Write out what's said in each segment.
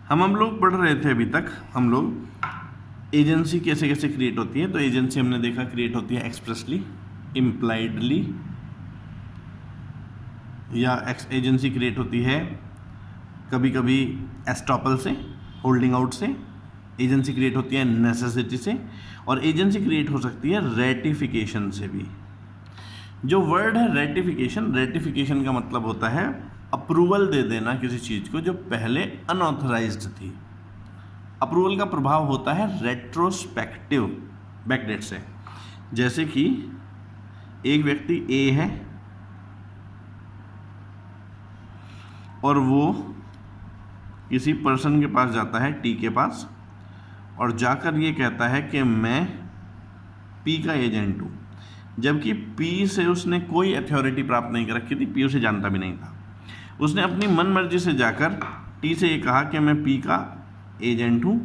हम लोग पढ़ रहे थे अभी तक हम लोग एजेंसी कैसे कैसे क्रिएट होती है। तो एजेंसी हमने देखा क्रिएट होती है एक्सप्रेसली, इम्प्लाइडली, या एजेंसी क्रिएट होती है कभी कभी एस्टॉपल से, होल्डिंग आउट से। एजेंसी क्रिएट होती है नेसेसिटी से, और एजेंसी क्रिएट हो सकती है रेटिफिकेशन से भी। जो वर्ड है रेटिफिकेशन, रेटिफिकेशन का मतलब होता है अप्रूवल दे देना किसी चीज़ को जो पहले अनऑथराइज्ड थी। अप्रूवल का प्रभाव होता है रेट्रोस्पेक्टिव, बैकडेट से। जैसे कि एक व्यक्ति ए है और वो किसी पर्सन के पास जाता है, टी के पास, और जाकर ये कहता है कि मैं पी का एजेंट हूँ, जबकि पी से उसने कोई अथॉरिटी प्राप्त नहीं कर रखी थी, पी उसे जानता भी नहीं था। उसने अपनी मन मर्जी से जाकर टी से ये कहा कि मैं पी का एजेंट हूँ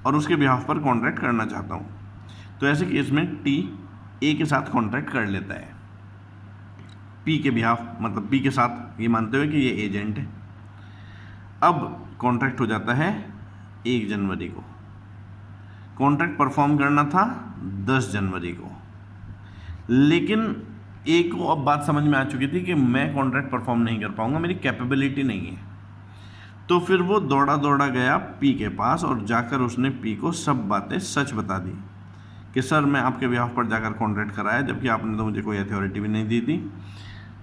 और उसके बिहाफ पर कॉन्ट्रैक्ट करना चाहता हूँ। तो ऐसे केस में टी ए के साथ कॉन्ट्रैक्ट कर लेता है, पी के बिहाफ, मतलब पी के साथ ये मानते हुए कि ये एजेंट है। अब कॉन्ट्रैक्ट हो जाता है 1 जनवरी को, कॉन्ट्रैक्ट परफॉर्म करना था 10 जनवरी को, लेकिन ए को अब बात समझ में आ चुकी थी कि मैं कॉन्ट्रैक्ट परफॉर्म नहीं कर पाऊंगा, मेरी कैपेबिलिटी नहीं है। तो फिर वो दौड़ा दौड़ा गया पी के पास और जाकर उसने पी को सब बातें सच बता दी कि सर मैं आपके बिहाफ पर जाकर कॉन्ट्रैक्ट कराया, जबकि आपने तो मुझे कोई अथॉरिटी भी नहीं दी थी।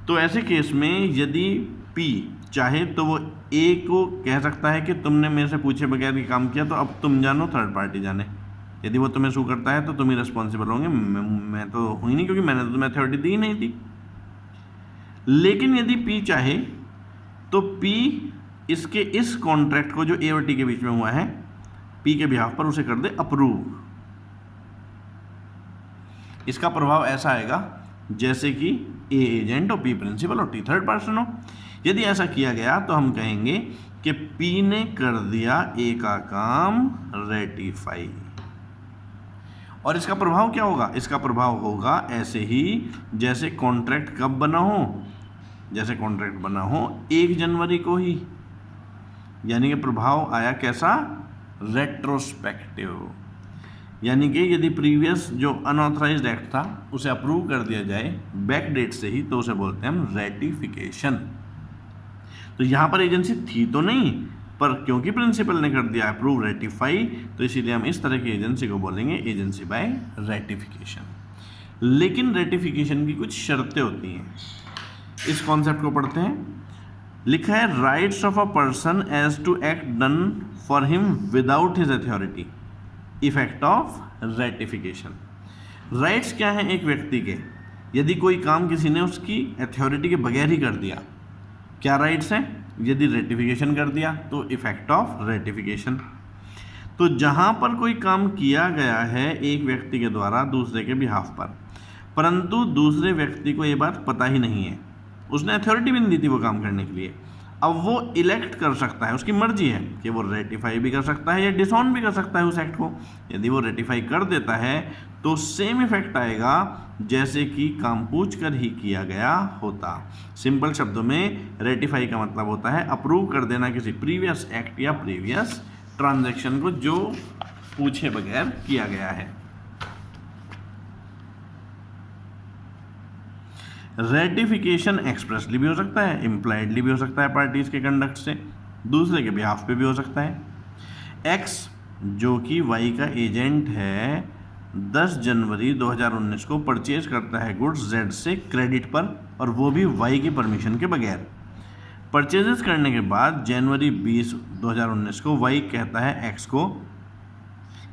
तो ऐसे केस में यदि पी चाहे तो वो ए को कह सकता है कि तुमने मेरे से पूछे बगैर ही काम किया, तो अब तुम जानो, थर्ड पार्टी जाने। यदि वो तुम्हें सू करता है तो तुम ही रिस्पॉन्सिबल होंगे, मैं तो हुई नहीं, क्योंकि मैंने तो तुम्हें अथॉरिटी दी नहीं थी। लेकिन यदि पी चाहे तो पी इसके इस कॉन्ट्रैक्ट को जो ए और टी के बीच में हुआ है, पी के बिहाफ पर उसे कर दे अप्रूव। इसका प्रभाव ऐसा आएगा जैसे कि ए एजेंट और पी प्रिंसिपल और टी थर्ड पर्सन हो। यदि ऐसा किया गया तो हम कहेंगे कि पी ने कर दिया ए का काम रेटिफाई। और इसका प्रभाव क्या होगा? इसका प्रभाव होगा ऐसे ही जैसे कॉन्ट्रैक्ट कब बना हो, जैसे कॉन्ट्रैक्ट बना हो 1 जनवरी को ही, यानी कि प्रभाव आया कैसा? रेट्रोस्पेक्टिव। यानी कि यदि प्रीवियस जो अनऑथराइज्ड एक्ट था उसे अप्रूव कर दिया जाए बैक डेट से ही, तो उसे बोलते हैं हम रेटिफिकेशन। तो यहाँ पर एजेंसी थी तो नहीं, पर क्योंकि प्रिंसिपल ने कर दिया अप्रूव, रेटिफाई, तो इसीलिए हम इस तरह की एजेंसी को बोलेंगे एजेंसी बाय रेटिफिकेशन। लेकिन रेटिफिकेशन की कुछ शर्तें होती हैं। इस कॉन्सेप्ट को पढ़ते हैं। लिखा है rights of a person as to act done for him without his authority, effect of ratification. Rights क्या हैं एक व्यक्ति के? यदि कोई काम किसी ने उसकी अथॉरिटी के बगैर ही कर दिया, क्या राइट्स हैं? यदि रेटिफिकेशन कर दिया तो इफेक्ट ऑफ रेटिफिकेशन। तो जहां पर कोई काम किया गया है एक व्यक्ति के द्वारा दूसरे के बिहाफ पर, परंतु दूसरे व्यक्ति को ये बात पता ही नहीं है, उसने अथॉरिटी भी नहीं दी थी वो काम करने के लिए, अब वो इलेक्ट कर सकता है, उसकी मर्जी है कि वो रेटिफाई भी कर सकता है या डिसऑन भी कर सकता है उस एक्ट को। यदि वो रेटिफाई कर देता है तो सेम इफेक्ट आएगा जैसे कि काम पूछ कर ही किया गया होता। सिंपल शब्दों में रेटिफाई का मतलब होता है अप्रूव कर देना किसी प्रीवियस एक्ट या प्रीवियस ट्रांजैक्शन को जो पूछे बगैर किया गया है। रेटिफिकेशन एक्सप्रेसली भी हो सकता है, इम्प्लाइडली भी हो सकता है, पार्टीज के कंडक्ट से, दूसरे के बिहाफ पे भी हो सकता है। एक्स जो कि वाई का एजेंट है 10 जनवरी 2019 को परचेज करता है गुड्स जेड से क्रेडिट पर, और वो भी वाई की परमिशन के बगैर। परचेजेस करने के बाद जनवरी 20 2019 को वाई कहता है एक्स को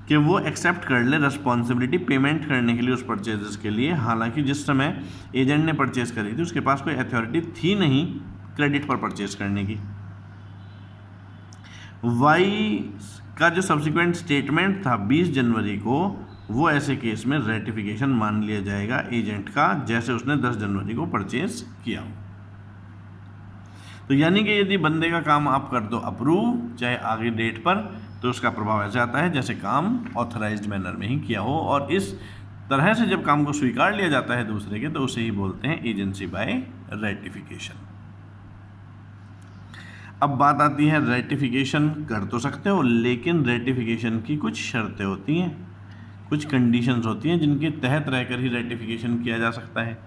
कि वो एक्सेप्ट कर ले रिस्पॉन्सिबिलिटी पेमेंट करने के लिए उस परचेजेस के लिए, हालांकि जिस समय एजेंट ने परचेज करी थी उसके पास कोई अथॉरिटी थी नहीं क्रेडिट पर परचेज करने की। वाई का जो सब्सिक्वेंट स्टेटमेंट था 20 जनवरी को, वो ऐसे केस में रेटिफिकेशन मान लिया जाएगा एजेंट का, जैसे उसने 10 जनवरी को परचेज किया। तो यानी कि यदि बंदे का काम आप कर दो अप्रूव, चाहे आगे डेट पर, तो उसका प्रभाव ऐसे आता है जैसे काम ऑथराइज्ड मैनर में ही किया हो। और इस तरह से जब काम को स्वीकार लिया जाता है दूसरे के, तो उसे ही बोलते हैं एजेंसी बाय रेटिफिकेशन। अब बात आती है रेटिफिकेशन कर तो सकते हो, लेकिन रेटिफिकेशन की कुछ शर्तें होती हैं, कुछ कंडीशंस होती हैं जिनके तहत रहकर ही रेटिफिकेशन किया जा सकता है।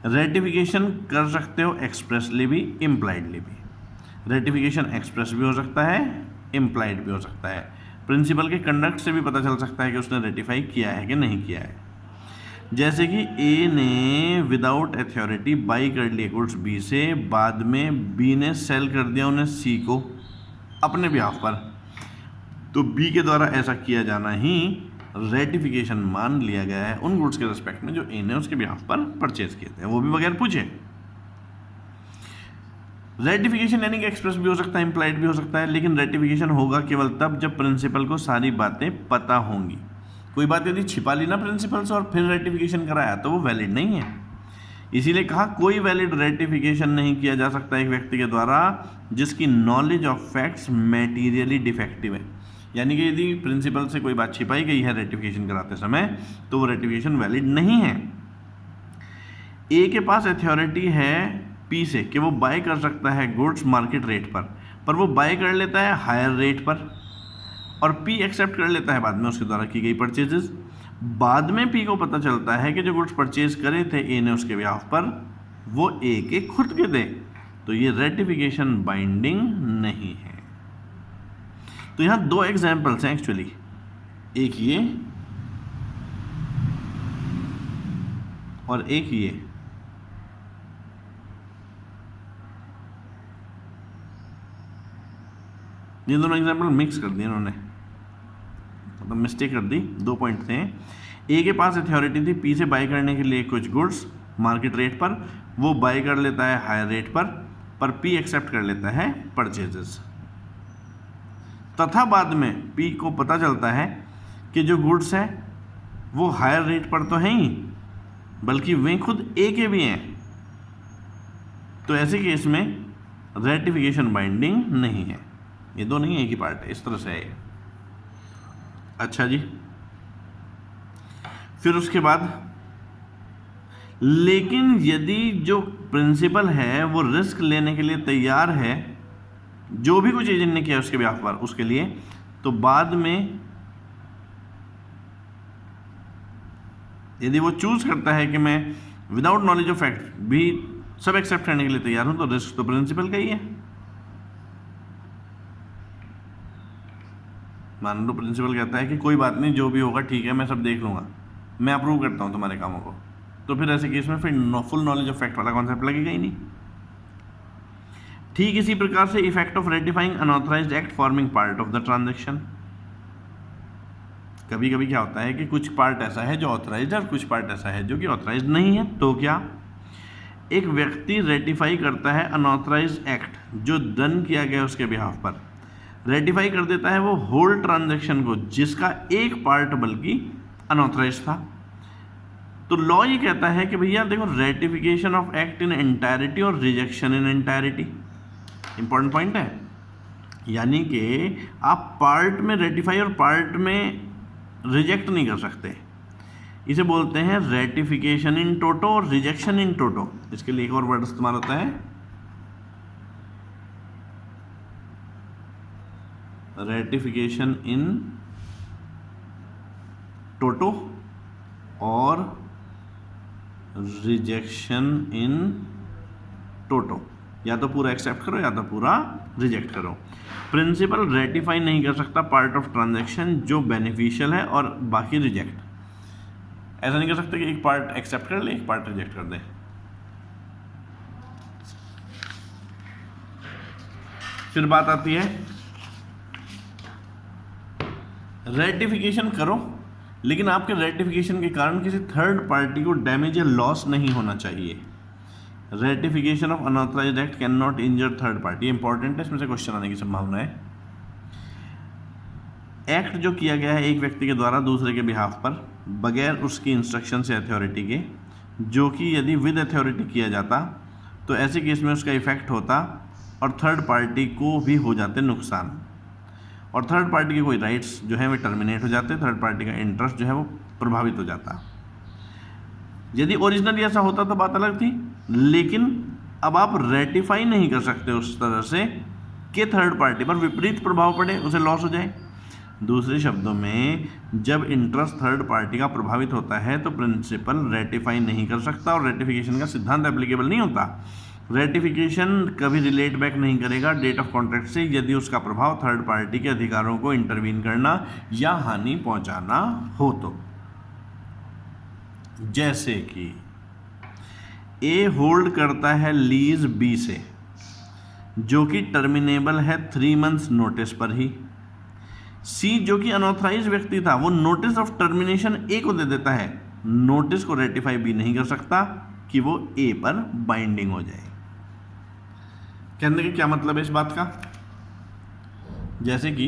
रेटिफिकेशन कर सकते हो एक्सप्रेसली भी, इम्प्लाइडली भी। रेटिफिकेशन एक्सप्रेस भी हो सकता है, इम्प्लाइड भी हो सकता है। प्रिंसिपल के कंडक्ट से भी पता चल सकता है कि उसने रेटिफाई किया है कि नहीं किया है। जैसे कि ए ने विदाउट अथॉरिटी बाई कर लिए गुड्स बी से, बाद में बी ने सेल कर दिया उन्हें सी को अपने बिहाफ पर, तो बी के द्वारा ऐसा किया जाना ही रेटिफिकेशन मान लिया गया है उन गुड्स के रिस्पेक्ट में जो ए ने उसके बिहाफ पर परचेज किए थे, वो भी बगैर पूछे। रेटिफिकेशन यानी कि एक्सप्रेस भी हो सकता है, इम्प्लाइड भी हो सकता है, लेकिन रेटिफिकेशन होगा केवल तब जब प्रिंसिपल को सारी बातें पता होंगी। कोई बात यदि छिपा ली ना प्रिंसिपल से और फिर रेटिफिकेशन कराया तो वो वैलिड नहीं है। इसीलिए कहा कोई वैलिड रेटिफिकेशन नहीं किया जा सकता एक व्यक्ति के द्वारा जिसकी नॉलेज ऑफ फैक्ट्स मैटीरियली डिफेक्टिव है। यानी कि यदि प्रिंसिपल से कोई बात छिपाई गई है रेटिफिकेशन कराते समय तो वो रेटिफिकेशन वैलिड नहीं है। ए के पास अथॉरिटी है पी से कि वो बाय कर सकता है गुड्स मार्केट रेट पर वो बाय कर लेता है हायर रेट पर, और पी एक्सेप्ट कर लेता है बाद में उसके द्वारा की गई परचेजेस। बाद में पी को पता चलता है कि जो गुड्स परचेज करे थे ए ने उसके बिहाफ पर वो ए के खुद के थे, तो ये रेटिफिकेशन बाइंडिंग नहीं है। तो यहां दो एग्जाम्पल्स हैं एक्चुअली, एक ये और एक ये दोनों एग्जाम्पल मिक्स कर दिए इन्होंने, मतलब मिस्टेक कर दी। दो पॉइंट थे, ए के पास अथॉरिटी थी पी से बाय करने के लिए कुछ गुड्स मार्केट रेट पर, वो बाय कर लेता है हायर रेट पर पी एक्सेप्ट कर लेता है परचेजेस। तथा बाद में पी को पता चलता है कि जो गुड्स है वो हायर रेट पर तो हैं ही, बल्कि वे खुद ए के भी हैं, तो ऐसे केस में रेटिफिकेशन बाइंडिंग नहीं है। ये दो नहीं, एक ही पार्ट है, इस तरह से है। अच्छा जी, फिर उसके बाद लेकिन यदि जो प्रिंसिपल है वो रिस्क लेने के लिए तैयार है, जो भी कुछ एजेंट ने किया उसके बिहाफ पर उसके लिए, तो बाद में यदि वो चूज करता है कि मैं विदाउट नॉलेज ऑफ फैक्ट भी सब एक्सेप्ट करने के लिए तैयार हूं, तो रिस्क तो प्रिंसिपल का ही है। मान लो प्रिंसिपल कहता है कि कोई बात नहीं, जो भी होगा ठीक है, मैं सब देख लूंगा, मैं अप्रूव करता हूं तुम्हारे कामों को, तो फिर ऐसे केस में फिर फुल नॉलेज ऑफ फैक्ट वाला कॉन्सेप्ट लगेगा ही नहीं। ठीक इसी प्रकार से effect of ratifying unauthorised act forming part of the transaction. कभी कभी क्या होता है कि कुछ पार्ट ऐसा है जो ऑथराइज्ड है और कुछ पार्ट ऐसा है जो कि ऑथराइज्ड नहीं है, तो क्या एक व्यक्ति रेटिफाई करता है अनऑथराइज्ड एक्ट जो डन किया गया उसके बिहाफ पर, रेटिफाई कर देता है वो होल ट्रांजैक्शन को जिसका एक पार्ट बल्कि अनऑथराइज्ड था। तो लॉ ये कहता है कि भैया देखो, ratification of act in entirety और रिजेक्शन इन एंटायरिटी इंपॉर्टेंट पॉइंट है। यानी कि आप पार्ट में रेटिफाई और पार्ट में रिजेक्ट नहीं कर सकते, इसे बोलते हैं रेटिफिकेशन इन टोटो और रिजेक्शन इन टोटो। इसके लिए एक और वर्ड इस्तेमाल होता है, रेटिफिकेशन इन टोटो और रिजेक्शन इन टोटो। या तो पूरा एक्सेप्ट करो या तो पूरा रिजेक्ट करो। प्रिंसिपल रेटिफाई नहीं कर सकता पार्ट ऑफ ट्रांजैक्शन जो बेनिफिशियल है और बाकी रिजेक्ट। ऐसा नहीं कर सकते कि एक पार्ट एक्सेप्ट कर ले एक पार्ट रिजेक्ट कर दे। फिर बात आती है रेटिफिकेशन करो, लेकिन आपके रेटिफिकेशन के कारण किसी थर्ड पार्टी को डैमेज या लॉस नहीं होना चाहिए। Ratification of unauthorised act can not injure third party, important है, इसमें से क्वेश्चन आने की संभावना है। एक्ट जो किया गया है एक व्यक्ति के द्वारा दूसरे के बिहाफ पर बगैर उसकी इंस्ट्रक्शन से अथॉरिटी के, जो कि यदि विद अथॉरिटी किया जाता तो ऐसे केस में उसका इफेक्ट होता और थर्ड पार्टी को भी हो जाते नुकसान, और थर्ड पार्टी के कोई राइट्स जो है वे टर्मिनेट हो जाते, थर्ड पार्टी का इंटरेस्ट जो है वो प्रभावित हो जाता। यदि ओरिजिनली ऐसा होता तो बात अलग थी, लेकिन अब आप रेटिफाई नहीं कर सकते उस तरह से कि थर्ड पार्टी पर विपरीत प्रभाव पड़े, उसे लॉस हो जाए। दूसरे शब्दों में, जब इंटरेस्ट थर्ड पार्टी का प्रभावित होता है तो प्रिंसिपल रेटिफाई नहीं कर सकता और रेटिफिकेशन का सिद्धांत एप्लीकेबल नहीं होता। रेटिफिकेशन कभी रिलेट बैक नहीं करेगा डेट ऑफ कॉन्ट्रैक्ट से यदि उसका प्रभाव थर्ड पार्टी के अधिकारों को इंटरवीन करना या हानि पहुंचाना हो तो। जैसे कि ए होल्ड करता है लीज बी से, जो कि टर्मिनेबल है 3 मंथ्स नोटिस पर ही। सी, जो कि अनऑथराइज व्यक्ति था, वो नोटिस ऑफ टर्मिनेशन ए को दे देता है, नोटिस को रेटिफाई भी नहीं कर सकता कि वो ए पर बाइंडिंग हो जाए। कहने का क्या मतलब है इस बात का? जैसे कि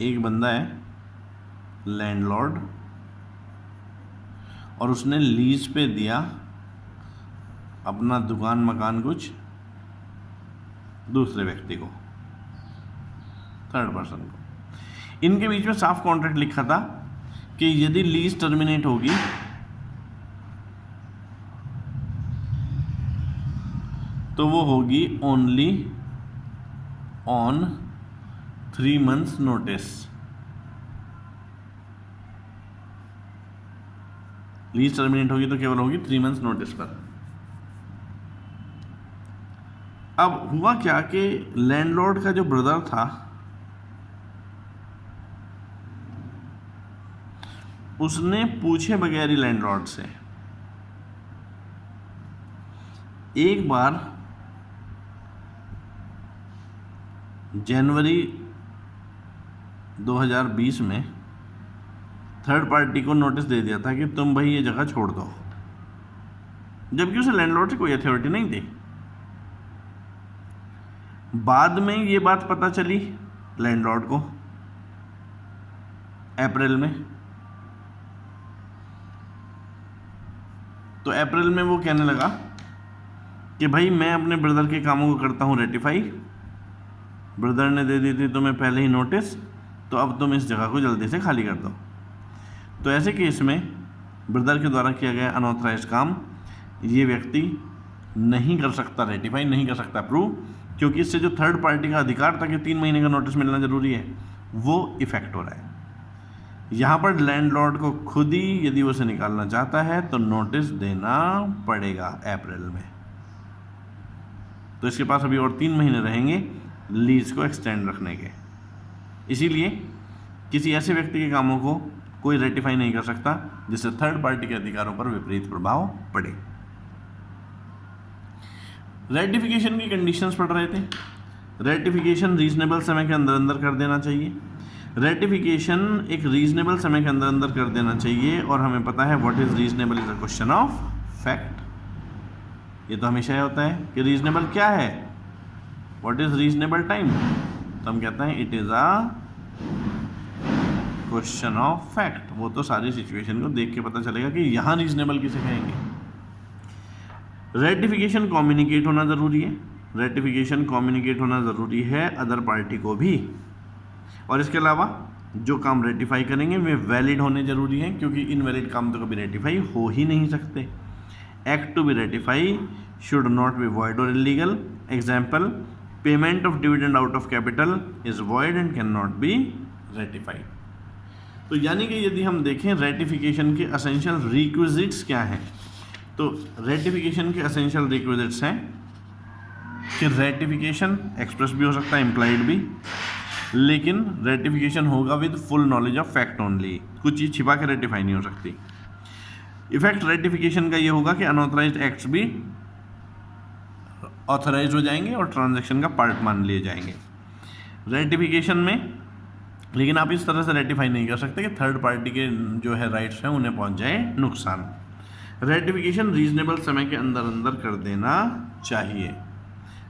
एक बंदा है लैंडलॉर्ड और उसने लीज पे दिया अपना दुकान मकान कुछ दूसरे व्यक्ति को, थर्ड पर्सन को। इनके बीच में साफ कॉन्ट्रैक्ट लिखा था कि यदि लीज टर्मिनेट होगी तो वो होगी only on 3 months notice. Lease terminate होगी तो केवल होगी 3 मंथ्स नोटिस पर। अब हुआ क्या कि लैंडलॉर्ड का जो ब्रदर था उसने पूछे बगैर ही लैंडलॉर्ड से एक बार जनवरी 2020 में थर्ड पार्टी को नोटिस दे दिया था कि तुम भाई ये जगह छोड़ दो, जबकि उसे लैंडलॉर्ड से कोई अथॉरिटी नहीं थी। बाद में ये बात पता चली लैंडलॉर्ड को अप्रैल में, तो अप्रैल में वो कहने लगा कि भाई मैं अपने ब्रदर के कामों को करता हूँ रेटिफाई, ब्रदर ने दे दी थी तुम्हें पहले ही नोटिस, तो अब तुम इस जगह को जल्दी से खाली कर दो। तो ऐसे केस में ब्रदर के द्वारा किया गया अनऑथराइज्ड काम ये व्यक्ति नहीं कर सकता, रेटिफाई नहीं कर सकता अप्रूव, क्योंकि इससे जो थर्ड पार्टी का अधिकार था कि 3 महीने का नोटिस मिलना जरूरी है वो इफेक्ट हो रहा है। यहाँ पर लैंडलॉर्ड को खुद ही यदि उसे निकालना चाहता है तो नोटिस देना पड़ेगा अप्रैल में, तो इसके पास अभी और 3 महीने रहेंगे लीज को एक्सटेंड रखने के। इसीलिए किसी ऐसे व्यक्ति के कामों को कोई रेटिफाई नहीं कर सकता जिससे थर्ड पार्टी के अधिकारों पर विपरीत प्रभाव पड़े। रेटिफिकेशन की कंडीशंस पढ़ रहे थे। रेटिफिकेशन रीजनेबल समय के अंदर अंदर कर देना चाहिए। रेटिफिकेशन एक रीजनेबल समय के अंदर अंदर कर देना चाहिए, और हमें पता है what is reasonable is a question of fact. ये तो हमेशा यह होता है कि रीजनेबल क्या है, व्हाट इज रीजनेबल टाइम, तो हम कहते हैं it is a question of fact. वो तो सारी सिचुएशन को देख के पता चलेगा कि यहाँ रीजनेबल किसे कहेंगे। रेटिफिकेशन कम्युनिकेट होना ज़रूरी है, रेटिफिकेशन कम्युनिकेट होना ज़रूरी है अदर पार्टी को भी, और इसके अलावा जो काम रेटिफाई करेंगे वे वैलिड होने ज़रूरी हैं, क्योंकि इनवैलिड काम तो कभी रेटिफाई हो ही नहीं सकते। Act to be ratify should not be void और illegal. Example, payment of dividend out of capital is void and can not be ratified. तो यानी कि यदि हम देखें रेटिफिकेशन के असेंशियल रिक्विजिट्स क्या हैं, तो रेटिफिकेशन के असेंशियल रिक्विजिट्स हैं कि रेटिफिकेशन एक्सप्रेस भी हो सकता है, इम्प्लाइड भी, लेकिन रेटिफिकेशन होगा with full knowledge of fact only. कुछ चीज़ छिपा के रेटिफाई नहीं हो सकती। इफेक्ट रेटिफिकेशन का ये होगा कि अनऑथराइज्ड एक्ट्स भी ऑथराइज हो जाएंगे और ट्रांजैक्शन का पार्ट मान लिए जाएंगे रेटिफिकेशन में। लेकिन आप इस तरह से रेटिफाई नहीं कर सकते कि थर्ड पार्टी के जो है राइट्स हैं उन्हें पहुंच जाए नुकसान। रेटिफिकेशन रीजनेबल समय के अंदर अंदर कर देना चाहिए।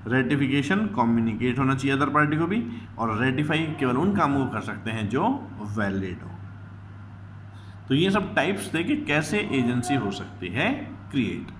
रेटिफिकेशन कम्युनिकेट होना चाहिए अदर पार्टी को भी, और रेटिफाई केवल उन कामों को कर सकते हैं जो वैलिड हो। तो ये सब टाइप्स थे कि कैसे एजेंसी हो सकती है क्रिएट।